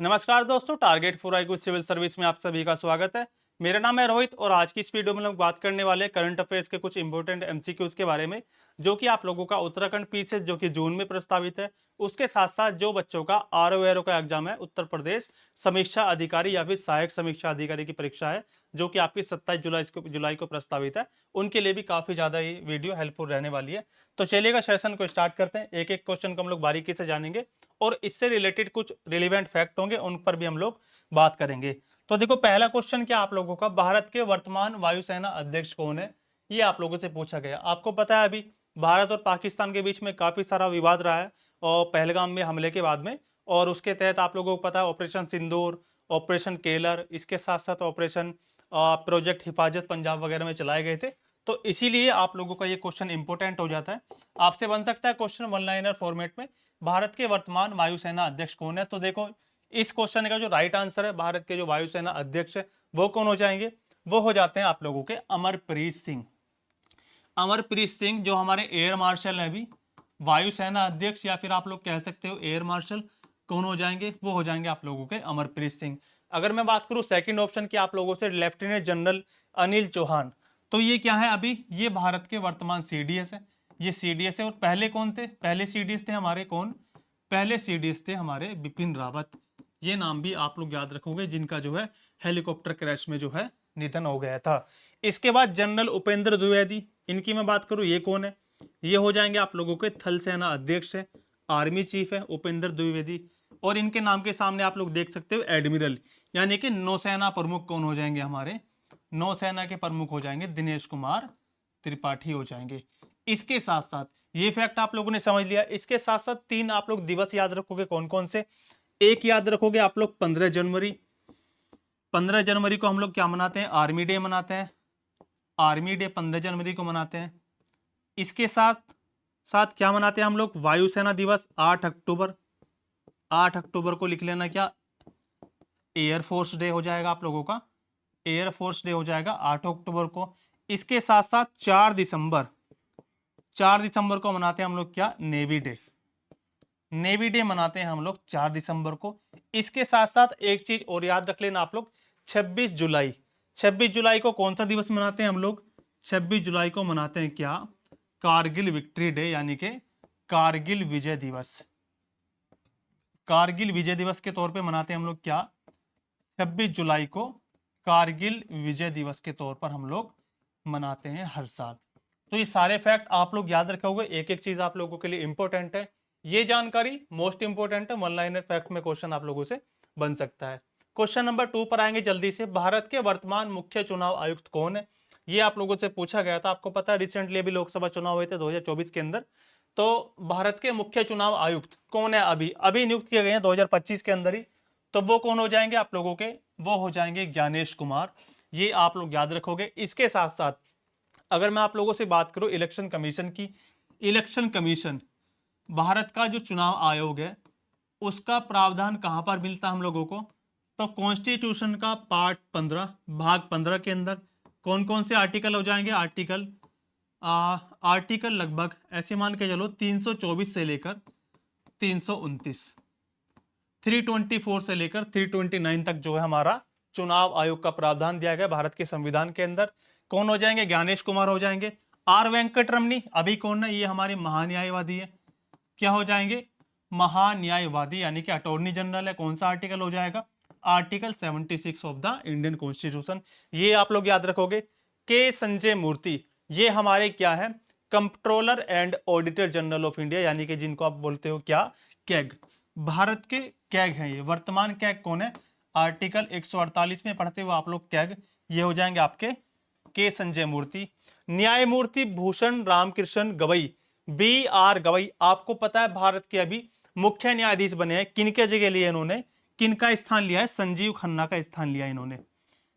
नमस्कार दोस्तों, target for I civil service में आप सभी का स्वागत है। मेरा नाम है रोहित और आज की इस वीडियो में लोग बात करने वाले हैं करंट अफेयर्स के कुछ इंपॉर्टेंट एमसीक्यूज के बारे में, जो कि आप लोगों का उत्तराखंड पीसीएस जो कि जून में प्रस्तावित है, उसके साथ साथ जो बच्चों का आरओ का एग्जाम है, उत्तर प्रदेश समीक्षा अधिकारी या फिर सहायक समीक्षा अधिकारी की परीक्षा है, जो कि आपकी 27 जुलाई को प्रस्तावित है, उनके लिए भी काफी ज्यादा ये वीडियो हेल्पफुल रहने वाली है। तो चलिएगा सेशन को स्टार्ट करते हैं। एक एक क्वेश्चन को हम लोग बारीकी से जानेंगे और इससे रिलेटेड कुछ रिलेवेंट फैक्ट होंगे, उन पर भी हम लोग बात करेंगे। तो देखो, पहला क्वेश्चन क्या आप लोगों का, भारत के वर्तमान वायुसेना अध्यक्ष कौन है, ये आप लोगों से पूछा गया। आपको पता है अभी भारत और पाकिस्तान के बीच में काफी सारा विवाद रहा है और पहलगाम में हमले के बाद में, और उसके तहत आप लोगों को पता है ऑपरेशन सिंदूर, ऑपरेशन केलर, इसके साथ साथ ऑपरेशन प्रोजेक्ट हिफाजत पंजाब वगैरह में चलाए गए थे। तो इसीलिए आप लोगों का ये क्वेश्चन इंपॉर्टेंट हो जाता है। आपसे बन सकता है क्वेश्चन वन लाइनर फॉर्मेट में, भारत के वर्तमान वायुसेना अध्यक्ष कौन है। तो देखो, इस क्वेश्चन का जो राइट आंसर है, भारत के जो वायुसेना अध्यक्ष है वो कौन हो जाएंगे, वो हो जाते हैं आप लोगों के अमरप्रीत सिंह। अमरप्रीत सिंह जो हमारे एयर मार्शल है अभी, वायुसेना अध्यक्ष या फिर आप लोग कह सकते हो एयर मार्शल, कौन हो जाएंगे, वो हो जाएंगे आप लोगों के अमरप्रीत सिंह। अगर मैं बात करूं सेकंड ऑप्शन की आप लोगों से, लेफ्टिनेंट जनरल अनिल चौहान, तो ये क्या है अभी, ये भारत के वर्तमान सीडीएस है। ये सीडीएस है और पहले कौन थे, पहले सीडीएस थे हमारे कौन, पहले सीडीएस थे हमारे बिपिन रावत। ये नाम भी आप लोग याद रखोगे, जिनका जो है हेलीकॉप्टर क्रैश में जो है निधन हो गया था। इसके बाद जनरल उपेंद्र द्विवेदी, इनकी मैं बात करूं, ये कौन है, ये हो जाएंगे आप लोगों के थल सेना अध्यक्ष है, आर्मी चीफ है उपेंद्र द्विवेदी। और इनके नाम के सामने आप लोग देख सकते हो एडमिरल, यानी कि नौसेना प्रमुख कौन हो जाएंगे, हमारे नौसेना के प्रमुख हो जाएंगे दिनेश कुमार त्रिपाठी हो जाएंगे। इसके साथ साथ ये फैक्ट आप लोगों ने समझ लिया। इसके साथ साथ तीन आप लोग दिवस याद रखोगे, कौन कौन से, एक याद रखोगे आप लोग 15 जनवरी। 15 जनवरी को हम लोग क्या मनाते हैं, आर्मी डे मनाते हैं। आर्मी डे 15 जनवरी को मनाते हैं। इसके साथ साथ क्या मनाते हैं हम लोग, वायुसेना दिवस 8 अक्टूबर। 8 अक्टूबर को लिख लेना क्या, एयरफोर्स डे हो जाएगा आप लोगों का, एयरफोर्स डे हो जाएगा 8 अक्टूबर को। इसके साथ साथ 4 दिसंबर, 4 दिसंबर को मनाते हैं हम लोग क्या, नेवी डे। नेवी डे मनाते हैं हम लोग 4 दिसंबर को। इसके साथ साथ एक चीज और याद रख लेना आप लोग, 26 जुलाई, 26 जुलाई को कौन सा दिवस मनाते हैं हम लोग, 26 जुलाई को मनाते हैं क्या, कारगिल विक्ट्री डे, यानी कि कारगिल विजय दिवस। कारगिल विजय दिवस के तौर पे मनाते हैं हम लोग क्या, 26 जुलाई को कारगिल विजय दिवस के तौर पर हम लोग मनाते हैं हर साल। तो ये सारे फैक्ट आप लोग याद रखोगे, एक एक चीज आप लोगों के लिए इंपॉर्टेंट है। ये जानकारी मोस्ट इंपॉर्टेंट है, वन लाइनर फैक्ट में क्वेश्चन आप लोगों से बन सकता है। क्वेश्चन नंबर 2 पर आएंगे जल्दी से, भारत के वर्तमान मुख्य चुनाव आयुक्त कौन है, ये आप लोगों से पूछा गया था। आपको पता है रिसेंटली अभी लोकसभा चुनाव हुए थे 2024 के अंदर। तो भारत के मुख्य चुनाव आयुक्त कौन है, अभी अभी नियुक्त किए गए हैं 2025 के अंदर ही। तो वो कौन हो जाएंगे आप लोगों के, वो हो जाएंगे ज्ञानेश कुमार। ये आप लोग याद रखोगे। इसके साथ साथ अगर मैं आप लोगों से बात करूं इलेक्शन कमीशन की, इलेक्शन कमीशन भारत का जो चुनाव आयोग है, उसका प्रावधान कहां पर मिलता है हम लोगों को, तो कॉन्स्टिट्यूशन का पार्ट 15 भाग 15 के अंदर। कौन कौन से आर्टिकल हो जाएंगे, आर्टिकल लगभग ऐसे मान के चलो 324 से लेकर 329, 324 से लेकर 329 तक जो है हमारा चुनाव आयोग का प्रावधान दिया गया भारत के संविधान के अंदर। कौन हो जाएंगे, ज्ञानेश कुमार हो जाएंगे। आर वेंकट रमनी अभी कौन है, ये हमारे महान्यायवादी है, क्या हो जाएंगे, महान्यायवादी, यानी कि अटॉर्नी जनरल है। कौन सा आर्टिकल हो जाएगा, article 76 of the Indian constitution, ये आप लोग याद रखोगे। के संजय मूर्ति, ये हमारे क्या है, controller and auditor general of India, यानी कि जिनको आप बोलते हो क्या, कैग, भारत के कैग हैं ये। वर्तमान कैग कौन है, आर्टिकल 148 में पढ़ते हुए आप लोग कैग, ये हो जाएंगे आपके के संजय मूर्ति। न्यायमूर्ति भूषण रामकृष्ण गवई, बी आर गवई, आपको पता है भारत के अभी मुख्य न्यायाधीश बने हैं, किनके जगह लिए इन्होंने, किनका स्थान लिया है, संजीव खन्ना का स्थान लिया इन्होंने।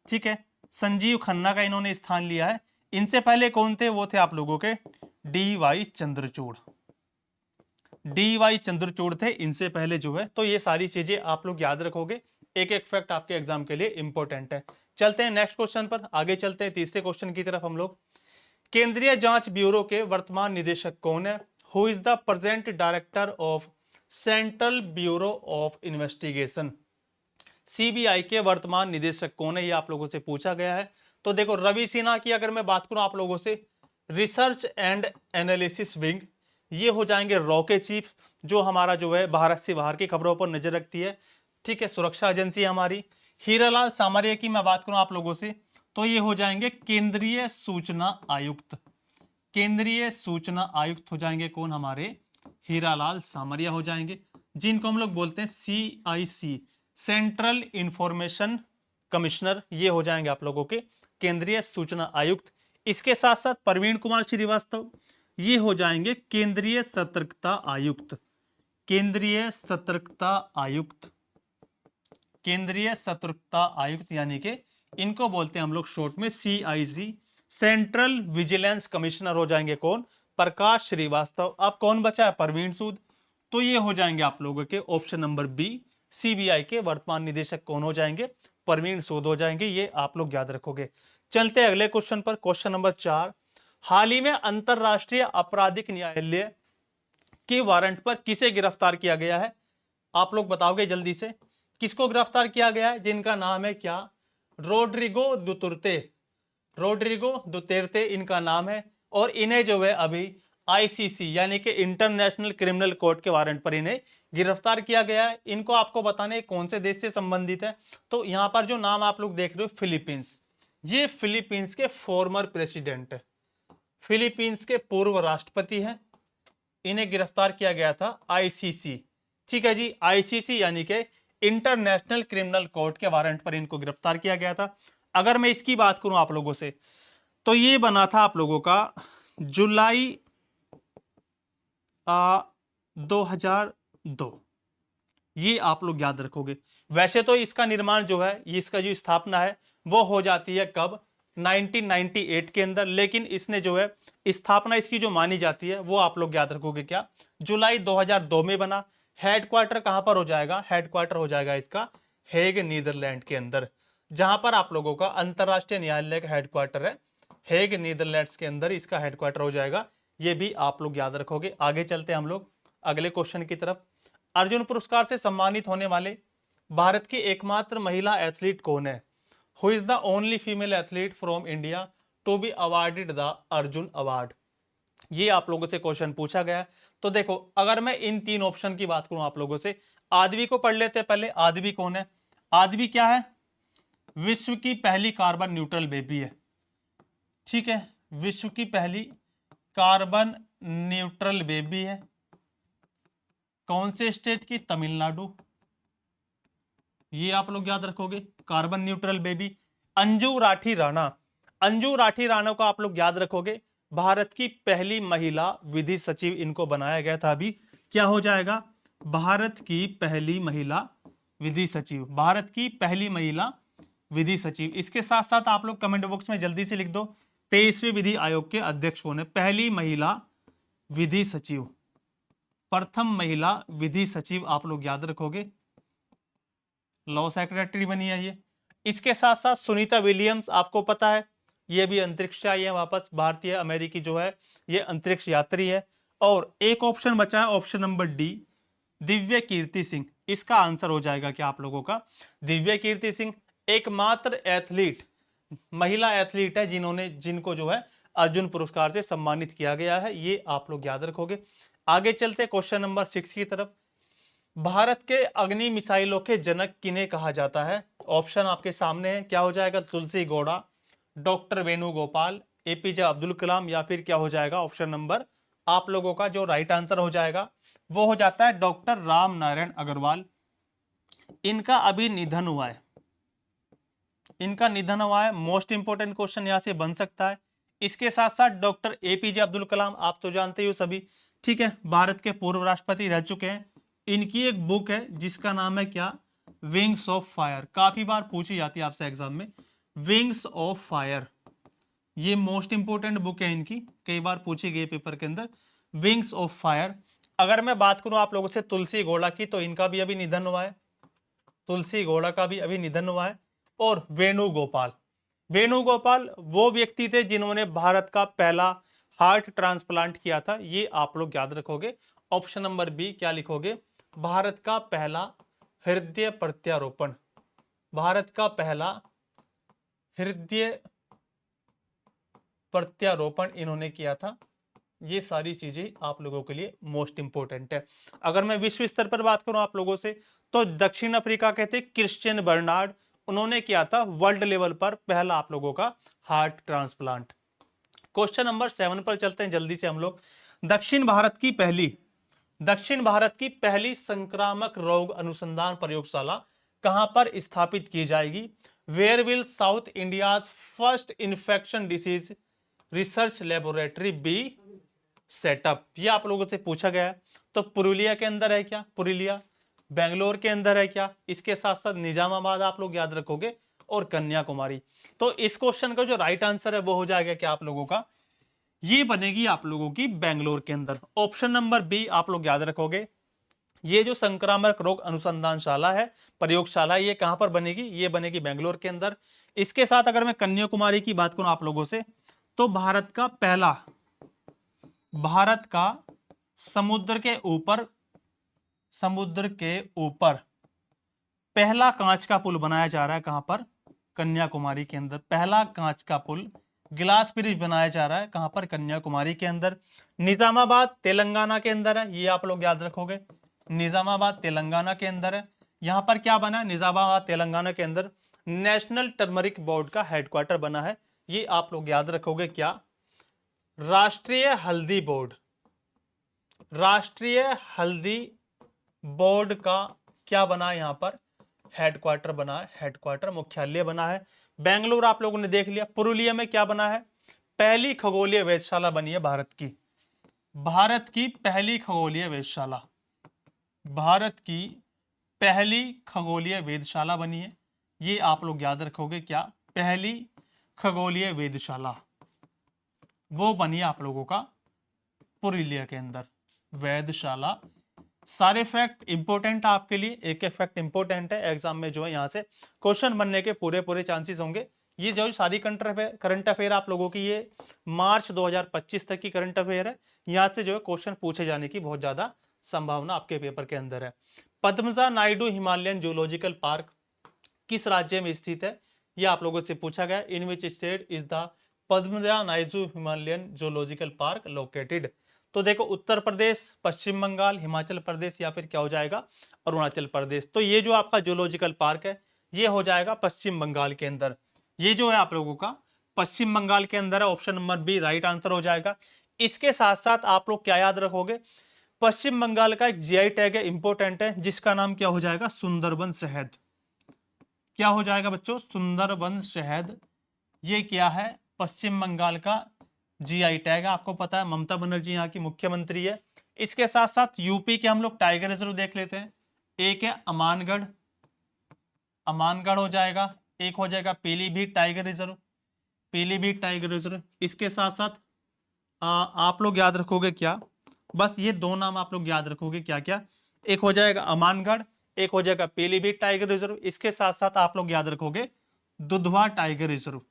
ठीक है, संजीव खन्ना का इन्होंने स्थान लिया है। इनसे पहले कौन थे, वो थे आप लोगों के D Y Chandrachud, D Y Chandrachud थे इनसे पहले जो है। तो ये सारी चीजें आप लोग याद रखोगे, एक एक फैक्ट आपके एग्जाम के लिए इंपॉर्टेंट है। चलते हैं नेक्स्ट क्वेश्चन पर, आगे चलते हैं तीसरे क्वेश्चन की तरफ हम लोग। केंद्रीय जांच ब्यूरो के वर्तमान निदेशक कौन है, who is the present director of central bureau of investigation. CBI के वर्तमान निदेशक कौन है, ये आप लोगों से पूछा गया है। तो देखो रवि सिन्हा की अगर मैं बात करूं आप लोगों से, रिसर्च एंड एनालिसिस विंग, ये हो जाएंगे रॉ के चीफ, जो हमारा जो है भारत से बाहर की खबरों पर नजर रखती है, ठीक है, सुरक्षा एजेंसी हमारी। हीरालाल सामरिया की मैं बात करूं आप लोगों से, तो ये हो जाएंगे केंद्रीय सूचना आयुक्त। केंद्रीय सूचना आयुक्त हो जाएंगे कौन, हमारे हीरालाल सामरिया हो जाएंगे, जिनको हम लोग बोलते हैं CIC, सेंट्रल इंफॉर्मेशन कमिश्नर, ये हो जाएंगे आप लोगों के केंद्रीय सूचना आयुक्त। इसके साथ साथ प्रवीण कुमार श्रीवास्तव, ये हो जाएंगे केंद्रीय सतर्कता आयुक्त। केंद्रीय सतर्कता आयुक्त, केंद्रीय सतर्कता आयुक्त यानी कि इनको बोलते हैं हम लोग शॉर्ट में CIC, सेंट्रल विजिलेंस कमिश्नर हो जाएंगे कौन, प्रकाश श्रीवास्तव। अब कौन बचा है, प्रवीण सूद, तो ये हो जाएंगे आप लोगों के ऑप्शन नंबर बी, सीबीआई के वर्तमान निदेशक कौन हो जाएंगे, प्रवीण सूद हो जाएंगे, ये आप लोग याद रखोगे। चलते हैं अगले क्वेश्चन पर, क्वेश्चन नंबर 4। हाल ही में अंतरराष्ट्रीय आपराधिक न्यायालय के वारंट पर किसे गिरफ्तार किया गया है, आप लोग बताओगे जल्दी से, किसको गिरफ्तार किया गया है, जिनका नाम है क्या, रोड्रिगो दुतुर्ते, रोड्रिगो दुतेर्ते इनका नाम है, और इन्हें जो है अभी ICC यानी कि इंटरनेशनल क्रिमिनल कोर्ट के वारंट पर इन्हें गिरफ्तार किया गया है। इनको आपको बताने कौन से देश से संबंधित है, तो यहां पर जो नाम आप लोग देख रहे हो फिलीपींस, ये फिलीपींस के फॉर्मर प्रेसिडेंट है, फिलीपींस के पूर्व राष्ट्रपति हैं, इन्हें गिरफ्तार किया गया था ICC, ठीक है जी, ICC यानी कि इंटरनेशनल क्रिमिनल कोर्ट के वारंट पर इनको गिरफ्तार किया गया था। अगर मैं इसकी बात करूं आप लोगों से, तो ये बना था आप लोगों का जुलाई 2002, ये आप लोग याद रखोगे। वैसे तो इसका निर्माण जो है, ये इसका जो स्थापना है वो हो जाती है कब, 1998 के अंदर, लेकिन इसने जो है स्थापना इसकी जो मानी जाती है वो आप लोग याद रखोगे क्या, जुलाई 2002 में बना। हेडक्वार्टर कहां पर हो जाएगा, हेडक्वार्टर हो जाएगा इसका हेग नीदरलैंड के अंदर, जहां पर आप लोगों का अंतरराष्ट्रीय न्यायालय का हेडक्वार्टर है, हेग नीदरलैंड्स के अंदर इसका हेडक्वार्टर हो जाएगा, ये भी आप लोग याद रखोगे। आगे चलते हैं हम लोग अगले क्वेश्चन की तरफ। अर्जुन पुरस्कार से सम्मानित होने वाले भारत की एकमात्र महिला एथलीट कौन है, who is the only female athlete from India to be awarded the Arjuna award, ये आप लोगों से क्वेश्चन पूछा गया है। तो देखो अगर मैं इन तीन ऑप्शन की बात करूं आप लोगों से, आदवी को पढ़ लेते हैं पहले। आदवी कौन है, आदवी क्या है, विश्व की पहली कार्बन न्यूट्रल बेबी है, ठीक है, विश्व की पहली कार्बन न्यूट्रल बेबी है, कौन से स्टेट की, तमिलनाडु, ये आप लोग याद रखोगे, carbon neutral baby. Anju Rathi Rana, Anju Rathi Rana को आप लोग याद रखोगे, भारत की पहली महिला विधि सचिव इनको बनाया गया था। अभी क्या हो जाएगा, भारत की पहली महिला विधि सचिव, भारत की पहली महिला विधि सचिव। इसके साथ साथ आप लोग कमेंट बॉक्स में जल्दी से लिख दो 23वें विधि आयोग के अध्यक्ष कौन है, पहली महिला विधि सचिव, प्रथम महिला विधि सचिव आप लोग याद रखोगे, लॉ सेक्रेटरी बनी है ये। इसके साथ साथ सुनीता विलियम्स आपको पता है, ये भी अंतरिक्ष से आई है वापस, भारतीय अमेरिकी जो है ये अंतरिक्ष यात्री है। और एक ऑप्शन बचा है, ऑप्शन नंबर डी, दिव्य कीर्ति सिंह, इसका आंसर हो जाएगा क्या आप लोगों का, दिव्य कीर्ति सिंह एकमात्र एथलीट, महिला एथलीट है जिन्होंने, जिनको जो है अर्जुन पुरस्कार से सम्मानित किया गया है, ये आप लोग याद रखोगे। आगे चलते क्वेश्चन नंबर 6 की तरफ। भारत के अग्नि मिसाइलों के जनक किन्हें कहा जाता है, ऑप्शन आपके सामने है, क्या हो जाएगा, तुलसी गौड़ा, डॉक्टर वेणुगोपाल, APJ अब्दुल कलाम, या फिर क्या हो जाएगा, ऑप्शन नंबर आप लोगों का जो राइट आंसर हो जाएगा वो हो जाता है डॉक्टर राम नारायण अग्रवाल। इनका अभी निधन हुआ है, इनका निधन हुआ है, मोस्ट इंपोर्टेंट क्वेश्चन यहां से बन सकता है। इसके साथ साथ डॉक्टर APJ अब्दुल कलाम आप तो जानते हो सभी, ठीक है, भारत के पूर्व राष्ट्रपति रह चुके हैं। इनकी एक बुक है जिसका नाम है क्या, विंग्स ऑफ फायर, काफी बार पूछी जाती है आपसे एग्जाम में, विंग्स ऑफ फायर, ये मोस्ट इंपोर्टेंट बुक है इनकी, कई बार पूछी गई पेपर के अंदर, विंग्स ऑफ फायर। अगर मैं बात करूं आप लोगों से तुलसी गौड़ा की, तो इनका भी अभी निधन हुआ है, तुलसी गौड़ा का भी अभी निधन हुआ है। और वेणुगोपाल, वेणुगोपाल वो व्यक्ति थे जिन्होंने भारत का पहला हार्ट ट्रांसप्लांट किया था, ये आप लोग याद रखोगे। ऑप्शन नंबर बी क्या लिखोगे, भारत का पहला हृदय प्रत्यारोपण, भारत का पहला हृदय प्रत्यारोपण इन्होंने किया था। ये सारी चीजें आप लोगों के लिए मोस्ट इंपोर्टेंट है। अगर मैं विश्व स्तर पर बात करूं आप लोगों से, तो दक्षिण अफ्रीका के थे क्रिश्चियन बर्नार्ड, उन्होंने किया था वर्ल्ड लेवल पर पहला आप लोगों का हार्ट ट्रांसप्लांट। क्वेश्चन नंबर 7 पर चलते हैं जल्दी से हम लोग। दक्षिण भारत की पहली संक्रामक रोग अनुसंधान प्रयोगशाला कहां पर स्थापित की जाएगी? Where will South India first infection disease research laboratory be set up? ये आप लोगों से पूछा गया है। तो पुरुलिया के अंदर है क्या? पुरुलिया। बेंगलोर के अंदर है क्या? इसके साथ साथ निजामाबाद आप लोग याद रखोगे, और कन्याकुमारी। तो इस क्वेश्चन का जो राइट आंसर है वो हो जाएगा क्या आप लोगों का? ये बनेगी आप लोगों की बेंगलोर के अंदर। ऑप्शन नंबर बी आप लोग याद रखोगे। ये जो संक्रामक रोग अनुसंधानशाला है, प्रयोगशाला, ये कहां पर बनेगी? ये बनेगी बेंगलोर के अंदर। इसके साथ अगर मैं कन्याकुमारी की बात करूं आप लोगों से, तो भारत का समुद्र के ऊपर पहला कांच का पुल बनाया जा रहा है। कहां पर? कन्याकुमारी के अंदर। पहला कांच का पुल, ग्लास ब्रिज बनाया जा रहा है। कहां पर? कन्याकुमारी के अंदर। निजामाबाद तेलंगाना के अंदर है, ये आप लोग याद रखोगे। निजामाबाद तेलंगाना के अंदर है। यहां पर क्या बना है? निजामाबाद तेलंगाना के अंदर नेशनल टर्मरिक बोर्ड का हेडक्वार्टर बना है। ये आप लोग याद रखोगे क्या? राष्ट्रीय हल्दी बोर्ड। राष्ट्रीय हल्दी बोर्ड का क्या बना है? यहां पर हेडक्वार्टर बना है, हेडक्वार्टर मुख्यालय बना है। बेंगलुरु आप लोगों ने देख लिया। पुरुलिया में क्या बना है? पहली खगोलीय वेधशाला बनी है भारत की पहली खगोलीय वेधशाला। भारत की पहली खगोलीय वेधशाला बनी है। ये आप लोग याद रखोगे क्या? पहली खगोलीय वेधशाला वो बनी है आप लोगों का पुरुलिया के अंदर, वेधशाला। सारे फैक्ट इंपोर्टेंट है आपके लिए, एक एक फैक्ट इंपोर्टेंट है। एग्जाम में जो है यहां से क्वेश्चन बनने के पूरे पूरे चांसेस होंगे। ये जो सारी करंट अफेयर आप लोगों की, ये मार्च 2025 तक की करंट अफेयर है। यहां से जो है क्वेश्चन पूछे जाने की बहुत ज्यादा संभावना आपके पेपर के अंदर है। Padmaja Naidu Himalayan zoological park किस राज्य में स्थित है? यह आप लोगों से पूछा गया। In which state is the Padmaja Naidu Himalayan zoological park located? तो देखो, उत्तर प्रदेश, पश्चिम बंगाल, हिमाचल प्रदेश, या फिर क्या हो जाएगा? अरुणाचल प्रदेश। तो ये जो आपका जूलॉजिकल पार्क है, ये हो जाएगा पश्चिम बंगाल के अंदर। ये जो है आप लोगों का पश्चिम बंगाल के अंदर है। Option number B right answer हो जाएगा। इसके साथ साथ आप लोग क्या याद रखोगे? पश्चिम बंगाल का एक जीआई टैग है, इंपोर्टेंट है, जिसका नाम क्या हो जाएगा? सुंदरबन शहद। क्या हो जाएगा बच्चों? सुंदरबन शहद। ये क्या है? पश्चिम बंगाल का जीआई टैग है। आपको पता है ममता बनर्जी यहाँ की मुख्यमंत्री है। इसके साथ साथ यूपी के हम लोग टाइगर रिजर्व देख लेते हैं। एक है अमानगढ़, अमानगढ़ हो जाएगा। एक हो जाएगा Pilibhit tiger reserve, Pilibhit tiger reserve. इसके साथ साथ आप लोग याद रखोगे क्या? बस ये दो नाम आप लोग याद रखोगे। क्या क्या? एक हो जाएगा अमानगढ़, एक हो जाएगा पीलीभीत टाइगर रिजर्व। इसके साथ साथ आप लोग याद रखोगे Dudhwa tiger reserve,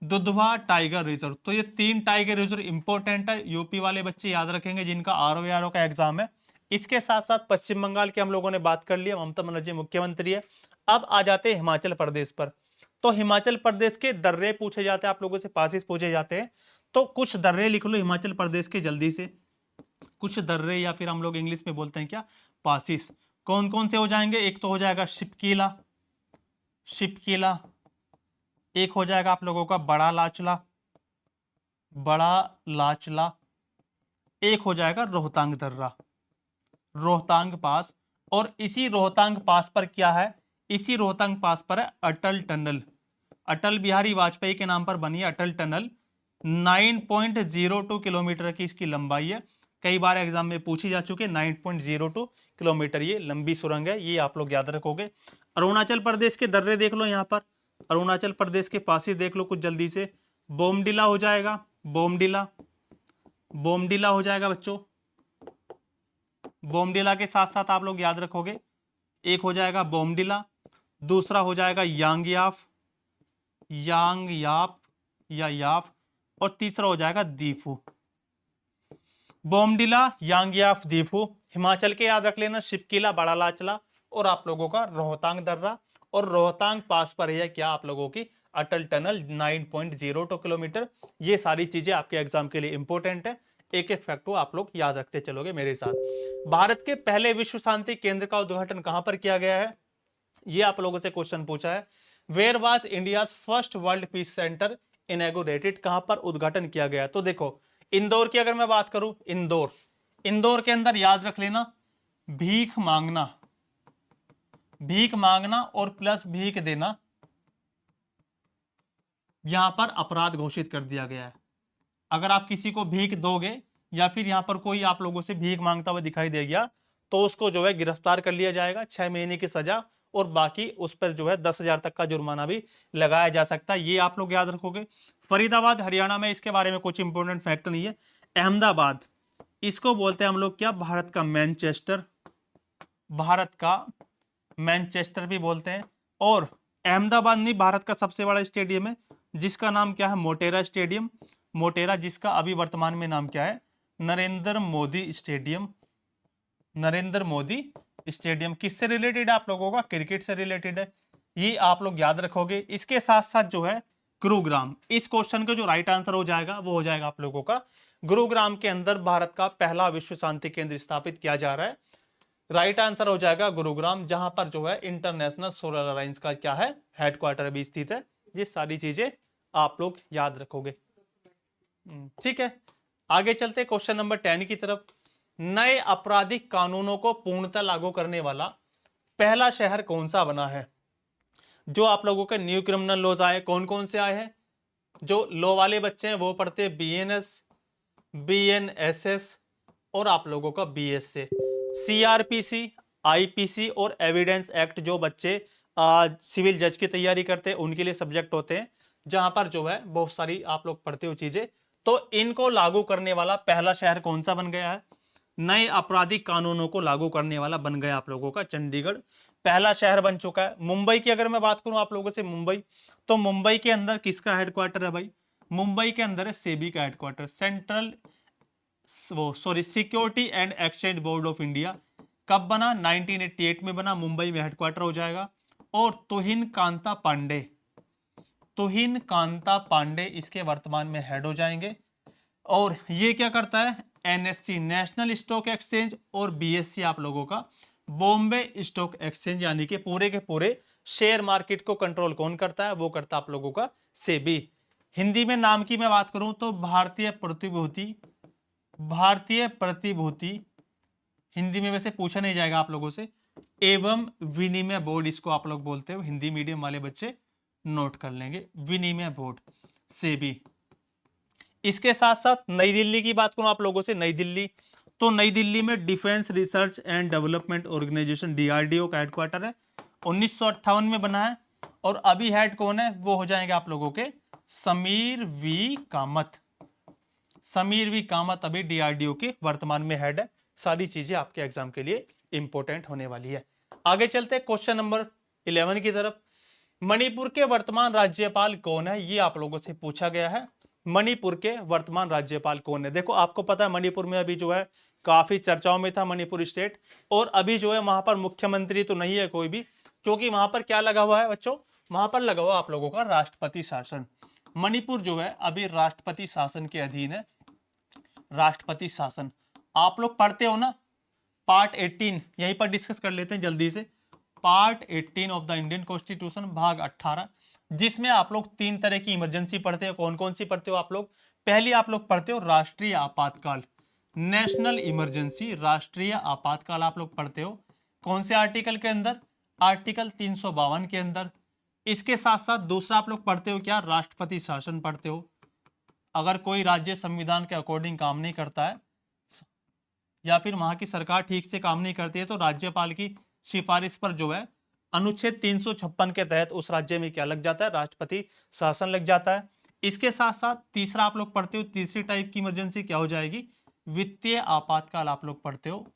Dudhwa tiger reserve. तो ये 3 टाइगर रिजर्व इंपॉर्टेंट है, यूपी वाले बच्चे याद रखेंगे जिनका आरओ का एग्जाम है। इसके साथ साथ पश्चिम बंगाल की हम लोगों ने बात कर लिया, ममता बनर्जी मुख्यमंत्री है। अब आ जाते हैं हिमाचल प्रदेश पर। तो हिमाचल प्रदेश के दर्रे पूछे जाते हैं आप लोगों से, पासिस पूछे जाते हैं। तो कुछ दर्रे लिख लो हिमाचल प्रदेश के जल्दी से, कुछ दर्रे, या फिर हम लोग इंग्लिश में बोलते हैं क्या? पासिस। कौन कौन से हो जाएंगे? एक तो हो जाएगा शिपकीला, शिपकीला। एक हो जाएगा आप लोगों का बड़ा लाचला, बड़ा लाचला। एक हो जाएगा रोहतांग दर्रा, रोहतांग पास। और इसी रोहतांग पास पर क्या है? इसी रोहतांग पास पर है अटल टनल। अटल बिहारी वाजपेयी के नाम पर बनी है अटल टनल। 9.02 किलोमीटर की इसकी लंबाई है। कई बार एग्जाम में पूछी जा चुकी है। 9.02 किलोमीटर ये लंबी सुरंग है, ये आप लोग याद रखोगे। अरुणाचल प्रदेश के दर्रे देख लो यहाँ पर, अरुणाचल प्रदेश के पास ही देख लो कुछ जल्दी से। बोमडिला हो जाएगा, बोमडिला, बोमडिला हो जाएगा बच्चों। बोमडिला के साथ साथ आप लोग याद रखोगे, एक हो जाएगा बोमडिला, दूसरा हो जाएगा यांगयाफ, यांगयाप या याफ, और तीसरा हो जाएगा दीफू। बोमडिला, यांगयाफ, दीफू। हिमाचल के याद रख लेना शिपकीला, बड़ा लाचला, और आप लोगों का रोहतांग दर्रा, और रोहतांग पास पर है क्या आप लोगों की अटल टनल 9.02 किलोमीटर। ये सारी चीजें आपके एग्जाम के लिए इंपॉर्टेंट है, एक एक फैक्ट को आप लोग याद रखते चलोगे मेरे साथ। भारत के पहले विश्व शांति केंद्र का उद्घाटन कहां पर किया गया है, ये आप लोगों से क्वेश्चन पूछा है। Where was India first world peace centre inaugurated, कहां पर उद्घाटन किया गया। तो देखो इंदौर की अगर मैं बात करूं, इंदौर, इंदौर के अंदर याद रख लेना भीख मांगना, भीख मांगना और प्लस भीख देना यहां पर अपराध घोषित कर दिया गया है। अगर आप किसी को भीख दोगे या फिर यहां पर कोई आप लोगों से भीख मांगता हुआ दिखाई दे गया तो उसको जो है गिरफ्तार कर लिया जाएगा, 6 महीने की सजा, और बाकी उस पर जो है 10,000 तक का जुर्माना भी लगाया जा सकता है। ये आप लोग याद रखोगे। फरीदाबाद हरियाणा में, इसके बारे में कुछ इंपोर्टेंट फैक्ट नहीं है। अहमदाबाद, इसको बोलते हैं हम लोग क्या, भारत का मैनचेस्टर, भारत का मैनचेस्टर भी बोलते हैं। और अहमदाबाद नहीं, भारत का सबसे बड़ा स्टेडियम है जिसका नाम क्या है, मोटेरा स्टेडियम, मोटेरा, जिसका अभी वर्तमान में नाम क्या है, नरेंद्र मोदी स्टेडियम, नरेंद्र मोदी स्टेडियम। किससे रिलेटेड है आप लोगों का, क्रिकेट से रिलेटेड है, ये आप लोग याद रखोगे। इसके साथ साथ जो है गुरुग्राम, इस क्वेश्चन का जो राइट आंसर हो जाएगा वो हो जाएगा आप लोगों का गुरुग्राम के अंदर भारत का पहला विश्व शांति केंद्र स्थापित किया जा रहा है। राइट आंसर हो जाएगा गुरुग्राम, जहां पर जो है इंटरनेशनल सोलर अलायंस का क्या है, हेडक्वार्टर भी स्थित है। ये सारी चीजें आप लोग याद रखोगे। ठीक है, आगे चलते क्वेश्चन नंबर 10 की तरफ। नए आपराधिक कानूनों को पूर्णतः लागू करने वाला पहला शहर कौन सा बना है। जो आप लोगों के न्यू क्रिमिनल लॉज आए, कौन कौन से आए हैं, जो लॉ वाले बच्चे हैं वो पढ़ते हैं BNS, BNSS और आप लोगों का BS से। CRPC, IPC और एविडेंस एक्ट जो बच्चे सिविल जज की तैयारी करते हैं उनके लिए सब्जेक्ट होते हैं, जहां पर जो है बहुत सारी आप लोग पढ़ते हो चीजें। तो इनको लागू करने वाला पहला शहर कौन सा बन गया है, नए आपराधिक कानूनों को लागू करने वाला बन गया आप लोगों का चंडीगढ़, पहला शहर बन चुका है। मुंबई की अगर मैं बात करूं आप लोगों से, मुंबई, तो मुंबई के अंदर किसका हेडक्वार्टर है भाई, मुंबई के अंदर है सेबी का headquarter, central security and exchange board of India. कब बना, 1988 में बना, मुंबई में हेडक्वार्टर हो जाएगा। और तुहिन कांता पांडे, तुहिन कांता पांडे इसके वर्तमान में हेड हो जाएंगे। और ये क्या करता है, NSE नेशनल स्टॉक एक्सचेंज और BSE आप लोगों का बॉम्बे स्टॉक एक्सचेंज, यानी कि पूरे के पूरे शेयर मार्केट को कंट्रोल कौन करता है, वो करता है आप लोगों का सेबी। हिंदी में नाम की मैं बात करूं तो भारतीय प्रतिभूति, भारतीय प्रतिभूति, हिंदी में वैसे पूछा नहीं जाएगा आप लोगों से, एवं विनिमय बोर्ड इसको आप लोग बोलते हो, हिंदी मीडियम वाले बच्चे नोट कर लेंगे, विनिमय बोर्ड सेबी। इसके साथ साथ नई दिल्ली की बात करूं आप लोगों से, नई दिल्ली, तो नई दिल्ली में defence research and development organisation DRDO का हेडक्वार्टर है, 1958 में बना है। और अभी हेड कौन है, वो हो जाएंगे आप लोगों के समीर वी कामत, समीर वी कामत अभी DRDO के वर्तमान में हेड है। सारी चीजें आपके एग्जाम के लिए इंपॉर्टेंट होने वाली है। आगे चलते हैं क्वेश्चन नंबर 11 की तरफ। मणिपुर के वर्तमान राज्यपाल कौन है, ये आप लोगों से पूछा गया है। मणिपुर के वर्तमान राज्यपाल कौन है। देखो आपको पता है मणिपुर में अभी जो है काफी चर्चाओं में था मणिपुर स्टेट, और अभी जो है वहां पर मुख्यमंत्री तो नहीं है कोई भी, क्योंकि वहां पर क्या लगा हुआ है बच्चों, वहां पर लगा हुआ आप लोगों का राष्ट्रपति शासन। मणिपुर जो है अभी राष्ट्रपति शासन के अधीन है, राष्ट्रपति शासन। आप लोग पढ़ते हो ना पार्ट 18, यहीं पर डिस्कस कर लेते हैं जल्दी से। Part 18 of the Indian constitution भाग 18, जिसमें आप लोग 3 तरह की इमरजेंसी पढ़ते हो। कौन कौन सी पढ़ते हो आप लोग, पहली आप लोग पढ़ते हो राष्ट्रीय आपातकाल, नेशनल इमरजेंसी, राष्ट्रीय आपातकाल आप लोग पढ़ते हो। कौन से आर्टिकल के अंदर, आर्टिकल 352 के अंदर। इसके साथ साथ दूसरा आप लोग पढ़ते हो क्या, राष्ट्रपति शासन पढ़ते हो। अगर कोई राज्य संविधान के अकॉर्डिंग काम नहीं करता है या फिर वहां की सरकार ठीक से काम नहीं करती है तो राज्यपाल की सिफारिश पर जो है अनुच्छेद 356 के तहत उस राज्य में क्या लग जाता है, राष्ट्रपति शासन लग जाता है। इसके साथ साथ तीसरा आप लोग पढ़ते हो, तीसरी टाइप की इमरजेंसी क्या हो जाएगी, वित्तीय आपातकाल आप लोग पढ़ते हो,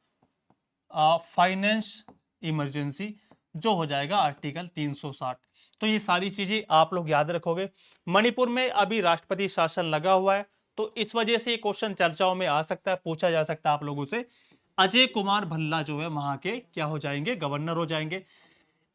फाइनेंस इमरजेंसी, जो हो जाएगा आर्टिकल 360। तो ये सारी चीजें आप लोग याद रखोगे। मणिपुर में अभी राष्ट्रपति शासन लगा हुआ है, तो इस वजह से ये क्वेश्चन चर्चाओं में आ सकता है, पूछा जा सकता है आप लोगों से। अजय कुमार भल्ला जो है वहां के क्या हो जाएंगे, गवर्नर हो जाएंगे।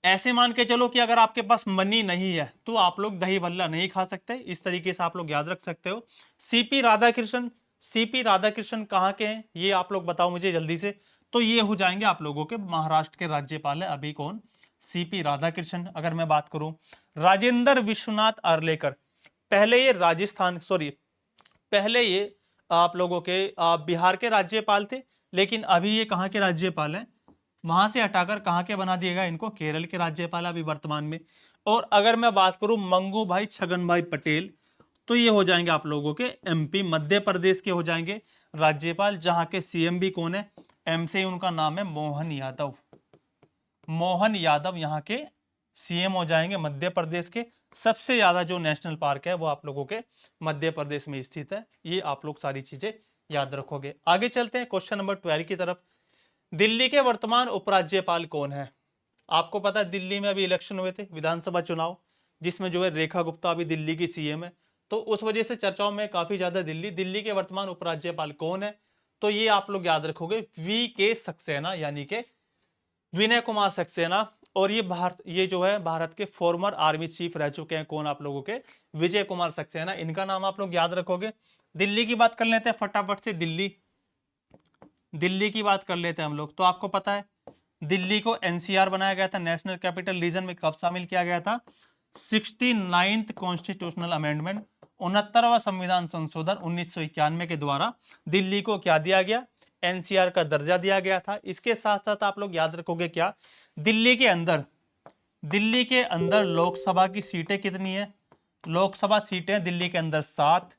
ऐसे मान के चलो कि अगर आपके पास मनी नहीं है तो आप लोग दही भल्ला नहीं खा सकते, इस तरीके से आप लोग याद रख सकते हो। सीपी राधाकृष्णन, सीपी राधाकृष्णन कहाँ के हैं ये आप लोग बताओ मुझे जल्दी से। तो ये हो जाएंगे आप लोगों के महाराष्ट्र के राज्यपाल है अभी कौन, सीपी राधाकृष्णन। अगर मैं बात करूं राजेंद्र विश्वनाथ आर्लेकर, पहले ये राजस्थान सॉरी पहले ये आप लोगों के बिहार के राज्यपाल थे, लेकिन अभी ये कहाँ के राज्यपाल हैं, वहां से हटाकर कहाँ के बना दिया गया इनको, केरल के राज्यपाल अभी वर्तमान में। और अगर मैं बात करूं मंगू भाई छगन भाई पटेल, तो ये हो जाएंगे आप लोगों के एमपी मध्य प्रदेश के हो जाएंगे राज्यपाल, जहां के सीएम भी कौन है, एम से उनका नाम है मोहन यादव। मोहन यादव यहाँ के सीएम हो जाएंगे मध्य प्रदेश के। सबसे ज्यादा जो नेशनल पार्क है वो आप लोगों के मध्य प्रदेश में स्थित है। ये आप लोग सारी चीजें याद रखोगे। आगे चलते हैं क्वेश्चन नंबर 12 की तरफ। दिल्ली के वर्तमान उपराज्यपाल कौन है? आपको पता है दिल्ली में अभी इलेक्शन हुए थे, विधानसभा चुनाव, जिसमें जो है रेखा गुप्ता अभी दिल्ली की सीएम है। तो उस वजह से चर्चाओं में काफी ज्यादा दिल्ली, दिल्ली के वर्तमान उपराज्यपाल कौन है? तो ये आप लोग याद रखोगे वी के सक्सेना, यानी कि विनय कुमार सक्सेना। और ये जो है भारत के फॉर्मर आर्मी चीफ रह चुके हैं कौन, आप लोगों के विजय कुमार सक्सेना, इनका नाम आप लोग याद रखोगे। दिल्ली की बात कर लेते हैं फटाफट से, दिल्ली, दिल्ली की बात कर लेते हैं हम लोग। तो आपको पता है दिल्ली को एनसीआर बनाया गया था, नेशनल कैपिटल रीजन में कब शामिल किया गया था? 69th कॉन्स्टिट्यूशनल अमेंडमेंट, 69वां संविधान संशोधन 1991 के द्वारा दिल्ली को क्या दिया गया, एनसीआर का दर्जा दिया गया था। इसके साथ साथ आप लोग याद रखोगे क्या, दिल्ली के अंदर, दिल्ली के अंदर लोकसभा की सीटें कितनी है? लोकसभा सीटें दिल्ली के अंदर 7।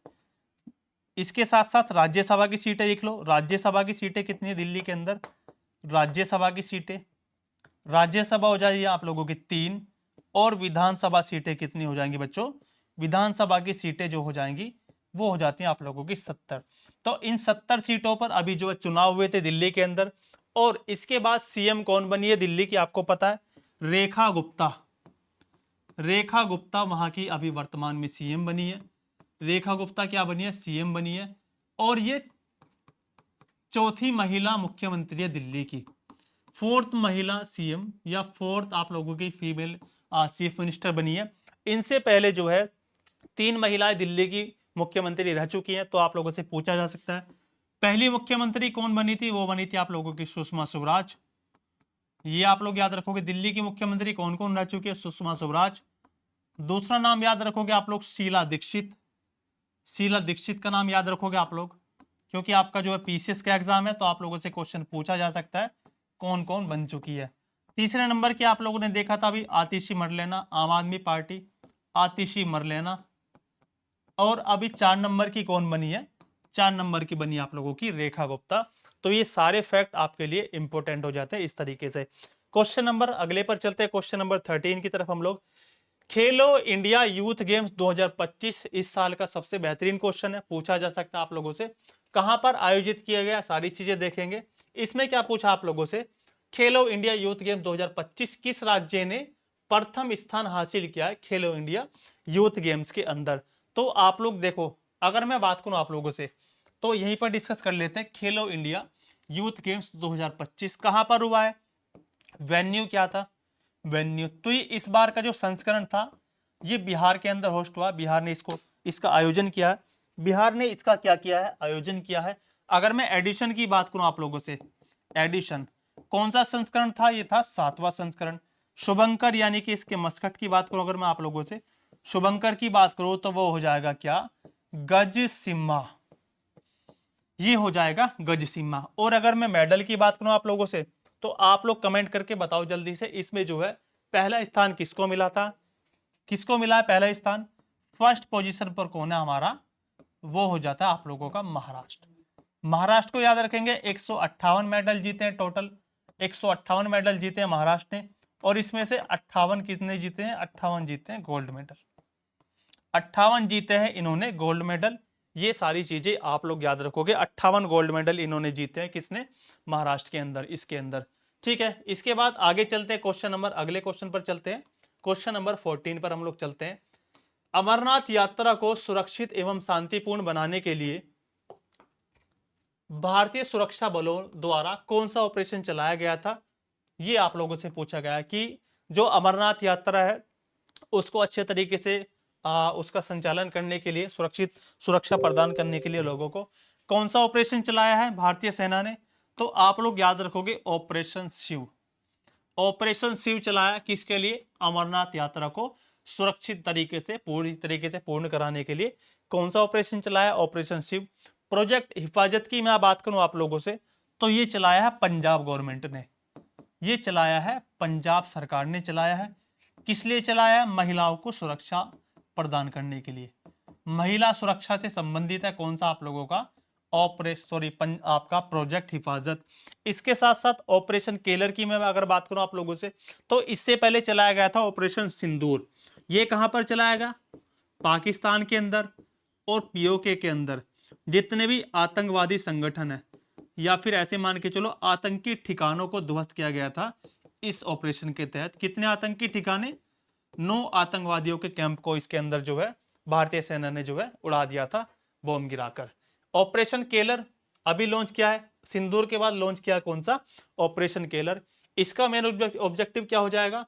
इसके साथ साथ राज्यसभा की सीटें लिख लो, राज्यसभा की सीटें कितनी है दिल्ली के अंदर? राज्यसभा की सीटें, राज्यसभा हो जाएगी आप लोगों की 3। और विधानसभा सीटें कितनी हो जाएंगी बच्चों? विधानसभा की सीटें जो हो जाएंगी वो हो जाती हैं आप लोगों की 70। तो इन 70 सीटों पर अभी जो है चुनाव हुए थे दिल्ली के अंदर। और इसके बाद सीएम कौन बनी है दिल्ली की, आपको पता है? रेखा गुप्ता। रेखा गुप्ता वहां की अभी वर्तमान में सीएम बनी है। रेखा गुप्ता क्या बनी है? सीएम बनी है। और ये चौथी महिला मुख्यमंत्री है दिल्ली की, फोर्थ महिला सीएम या फोर्थ आप लोगों की फीमेल चीफ मिनिस्टर बनी है। इनसे पहले जो है 3 महिलाएं दिल्ली की मुख्यमंत्री रह चुकी हैं। तो आप लोगों से पूछा जा सकता है पहली मुख्यमंत्री कौन बनी थी? वो बनी थी आप लोगों की सुषमा स्वराज। ये आप लोग याद रखोगे दिल्ली की मुख्यमंत्री कौन कौन रह चुकी है? सुषमा स्वराज। दूसरा नाम याद रखोगे आप लोग शीला दीक्षित। शीला दीक्षित का नाम याद रखोगे आप लोग, क्योंकि आपका जो है पीसीएस का एग्जाम है तो आप लोगों से क्वेश्चन पूछा जा सकता है कौन कौन बन चुकी है। तीसरे नंबर की आप लोगों ने देखा था अभी आतिशी मरलेना, आम आदमी पार्टी, आतिशी मरलेना। और अभी 4 नंबर की कौन बनी है? 4 नंबर की बनी आप लोगों की रेखा गुप्ता। तो ये सारे फैक्ट आपके लिए इंपॉर्टेंट हो जाते हैं इस तरीके से। क्वेश्चन नंबर अगले पर चलते हैं, क्वेश्चन नंबर 13 की तरफ हम लोग। खेलो इंडिया यूथ गेम्स 2025 इस साल का सबसे बेहतरीन क्वेश्चन है, पूछा जा सकता है आप लोगों से कहां पर आयोजित किया गया, सारी चीजें देखेंगे। इसमें क्या पूछा आप लोगों से, खेलो इंडिया यूथ गेम्स 2025 किस राज्य ने प्रथम स्थान हासिल किया है खेलो इंडिया यूथ गेम्स के अंदर? तो आप लोग देखो, अगर मैं बात करूं आप लोगों से तो यहीं पर डिस्कस कर लेते हैं। खेलो इंडिया यूथ गेम्स 2025 कहां पर हुआ है, वेन्यू क्या था? वेन्यू तो ये इस बार का जो संस्करण था ये बिहार के अंदर होस्ट हुआ, बिहार ने इसका आयोजन किया है। बिहार ने इसका क्या किया है? आयोजन किया है। अगर मैं एडिशन की बात करूं आप लोगों से, एडिशन कौन सा संस्करण था? ये था 7वां संस्करण। शुभंकर यानी कि इसके मस्कट की बात करूं अगर मैं आप लोगों से, शुभंकर की बात करूं तो वो हो जाएगा क्या? गज सिम्हा, ये हो जाएगा गज सिम्हा। और अगर मैं मेडल की बात करूं आप लोगों से तो आप लोग कमेंट करके बताओ जल्दी से, इसमें जो है पहला स्थान किसको मिला था? किसको मिला है पहला स्थान? फर्स्ट पोजीशन पर कौन है हमारा? वो हो जाता है आप लोगों का महाराष्ट्र। महाराष्ट्र को याद रखेंगे, 158 मेडल जीते हैं टोटल, 158 मेडल जीते हैं महाराष्ट्र ने। और इसमें से 58 कितने जीते हैं? 58 जीते हैं गोल्ड मेडल, 58 जीते हैं इन्होंने गोल्ड मेडल। ये सारी चीजें आप लोग याद रखोगे, 58 गोल्ड मेडल इन्होंने जीते हैं, किसने? महाराष्ट्र के अंदर, इसके अंदर। ठीक है, इसके बाद आगे चलते हैं क्वेश्चन नंबर, अगले क्वेश्चन पर चलते हैं, क्वेश्चन नंबर 14 पर हम लोग चलते हैं। अमरनाथ यात्रा को सुरक्षित एवं शांतिपूर्ण बनाने के लिए भारतीय सुरक्षा बलों द्वारा कौन सा ऑपरेशन चलाया गया था? ये आप लोगों से पूछा गया है कि जो अमरनाथ यात्रा है उसको अच्छे तरीके से उसका संचालन करने के लिए, सुरक्षित सुरक्षा प्रदान करने के लिए लोगों को कौन सा ऑपरेशन चलाया है भारतीय सेना ने? तो आप लोग याद रखोगे ऑपरेशन शिव। ऑपरेशन शिव चलाया किसके लिए? अमरनाथ यात्रा को सुरक्षित तरीके से, पूरी तरीके से पूर्ण कराने के लिए कौन सा ऑपरेशन चलाया? ऑपरेशन शिव। प्रोजेक्ट हिफाजत की मैं बात करूं आप लोगों से, तो ये चलाया है पंजाब गवर्नमेंट ने, ये चलाया है पंजाब सरकार ने चलाया है। किस लिए चलाया है? महिलाओं को सुरक्षा प्रदान करने के लिए। महिला सुरक्षा से संबंधित है कौन सा आप लोगों का आपका प्रोजेक्ट हिफाजत। इसके साथ साथ ऑपरेशन केलर की मैं अगर बात करूं आप लोगों से, तो इससे पहले चलाया गया था ऑपरेशन सिंदूर। ये कहां पर चलाया गया? पाकिस्तान के अंदर और पीओके के अंदर जितने भी आतंकवादी संगठन है या फिर ऐसे मान के चलो आतंकी ठिकानों को ध्वस्त किया गया था इस ऑपरेशन के तहत। कितने आतंकी ठिकाने? 9 आतंकवादियों के कैंप को इसके अंदर जो है भारतीय सेना ने जो है उड़ा दिया था बॉम्ब गिराकर। ऑपरेशन केलर अभी लॉन्च किया है, सिंदूर के बाद लॉन्च किया कौन सा? Operation Keller. इसका मेन ऑब्जेक्टिव क्या हो जाएगा?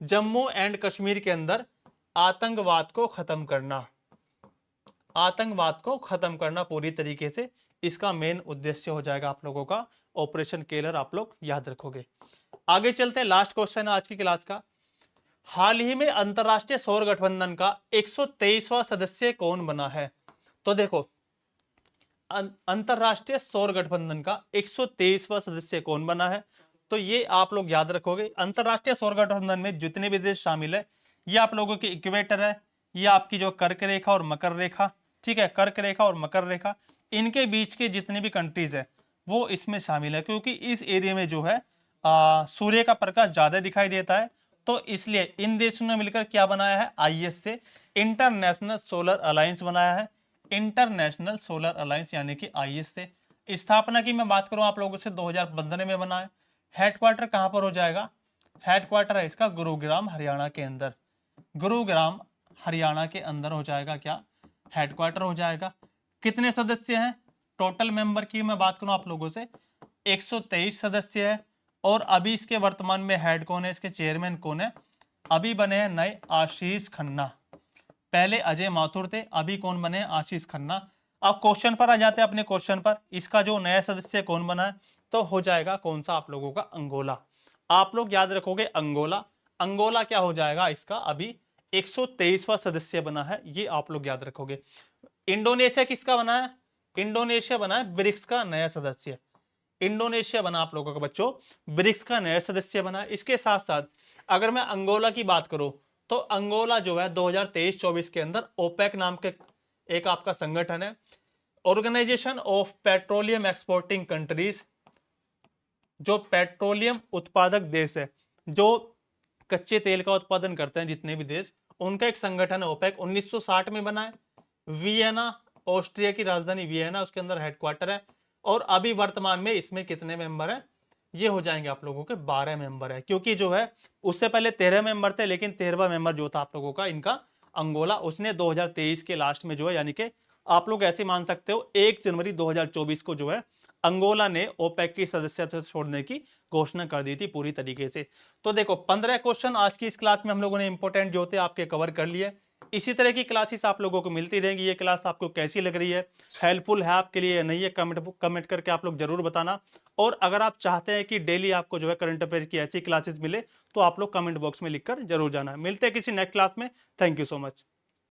जम्मू एंड कश्मीर के अंदर आतंकवाद को खत्म करना, आतंकवाद को खत्म करना पूरी तरीके से, इसका मेन उद्देश्य हो जाएगा आप लोगों का ऑपरेशन केलर। आप लोग याद रखोगे। आगे चलते हैं, लास्ट क्वेश्चन आज की क्लास का। हाल ही में अंतरराष्ट्रीय सौर गठबंधन का 123वां सदस्य कौन बना है? तो देखो, अंतरराष्ट्रीय सौर गठबंधन का 123वां सदस्य कौन बना है? तो ये आप लोग याद रखोगे। अंतरराष्ट्रीय सौर गठबंधन में जितने भी देश शामिल है, ये आप लोगों के इक्वेटर है, ये आपकी जो कर्क रेखा और मकर रेखा, ठीक है, कर्क रेखा और मकर रेखा, इनके बीच के जितने भी कंट्रीज है वो इसमें शामिल है, क्योंकि इस एरिया में जो है सूर्य का प्रकाश ज्यादा दिखाई देता है। तो इसलिए इन देशों ने मिलकर क्या बनाया है? आईएस से इंटरनेशनल सोलर अलायंस बनाया है। इंटरनेशनल सोलर अलायंस यानी कि आईएस से। स्थापना की मैं बात करूं आप लोगों से, 2015 में बना है। हेडक्वार्टर कहां पर हो जाएगा? हेडक्वार्टर है इसका गुरुग्राम हरियाणा के अंदर। गुरुग्राम हरियाणा के अंदर हो जाएगा क्या? हेडक्वार्टर हो जाएगा। कितने सदस्य हैं? टोटल मेंबर की मैं बात करूं आप लोगों से, 123 सदस्य है। और अभी इसके वर्तमान में हेड कौन है? इसके चेयरमैन कौन है? अभी बने हैं नए आशीष खन्ना। पहले अजय माथुर थे, अभी कौन बने? आशीष खन्ना। अब क्वेश्चन पर आ जाते हैं, अपने क्वेश्चन पर। इसका जो नया सदस्य कौन बना है? तो हो जाएगा कौन सा आप लोगों का? अंगोला। आप लोग याद रखोगे अंगोला। अंगोला क्या हो जाएगा? इसका अभी 123वां सदस्य बना है, ये आप लोग याद रखोगे। इंडोनेशिया किसका बना है? इंडोनेशिया बना है ब्रिक्स का नया सदस्य। इंडोनेशिया बना आप लोगों का बच्चों, ब्रिक्स का नया सदस्य बना। इसके साथ साथ अगर मैं अंगोला की बात करूं, तो अंगोला जो है 2023-24 के अंदर ओपेक नाम के एक आपका संगठन है, organisation of petroleum exporting countries, जो पेट्रोलियम उत्पादक देश है, जो कच्चे तेल का उत्पादन करते हैं जितने भी देश, उनका एक संगठन है ओपेक। 1960 में बना है। वियना, ऑस्ट्रिया की राजधानी वियना, उसके अंदर हेडक्वार्टर है। और अभी वर्तमान में इसमें कितने मेंबर है? ये हो जाएंगे आप लोगों के 12 मेंबर है, क्योंकि जो है उससे पहले 13 मेंबर थे, लेकिन 13वां मेंबर जो था आप लोगों का इनका अंगोला, उसने 2023 के लास्ट में जो है, यानी कि आप लोग ऐसे मान सकते हो 1 जनवरी 2024 को जो है अंगोला ने ओपेक की सदस्यता छोड़ने की घोषणा कर दी थी पूरी तरीके से। तो देखो 15 क्वेश्चन आज की इस क्लास में हम लोगों ने इंपॉर्टेंट जो थे आपके कवर कर लिए। इसी तरह की क्लासेस आप लोगों को मिलती रहेंगी। ये क्लास आपको कैसी लग रही है, हेल्पफुल है आपके लिए या नहीं है, कमेंट करके आप लोग जरूर बताना। और अगर आप चाहते हैं कि डेली आपको जो है करंट अफेयर की ऐसी क्लासेस मिले, तो आप लोग कमेंट बॉक्स में लिखकर जरूर जाना। मिलते हैं किसी नेक्स्ट क्लास में। Thank you so much.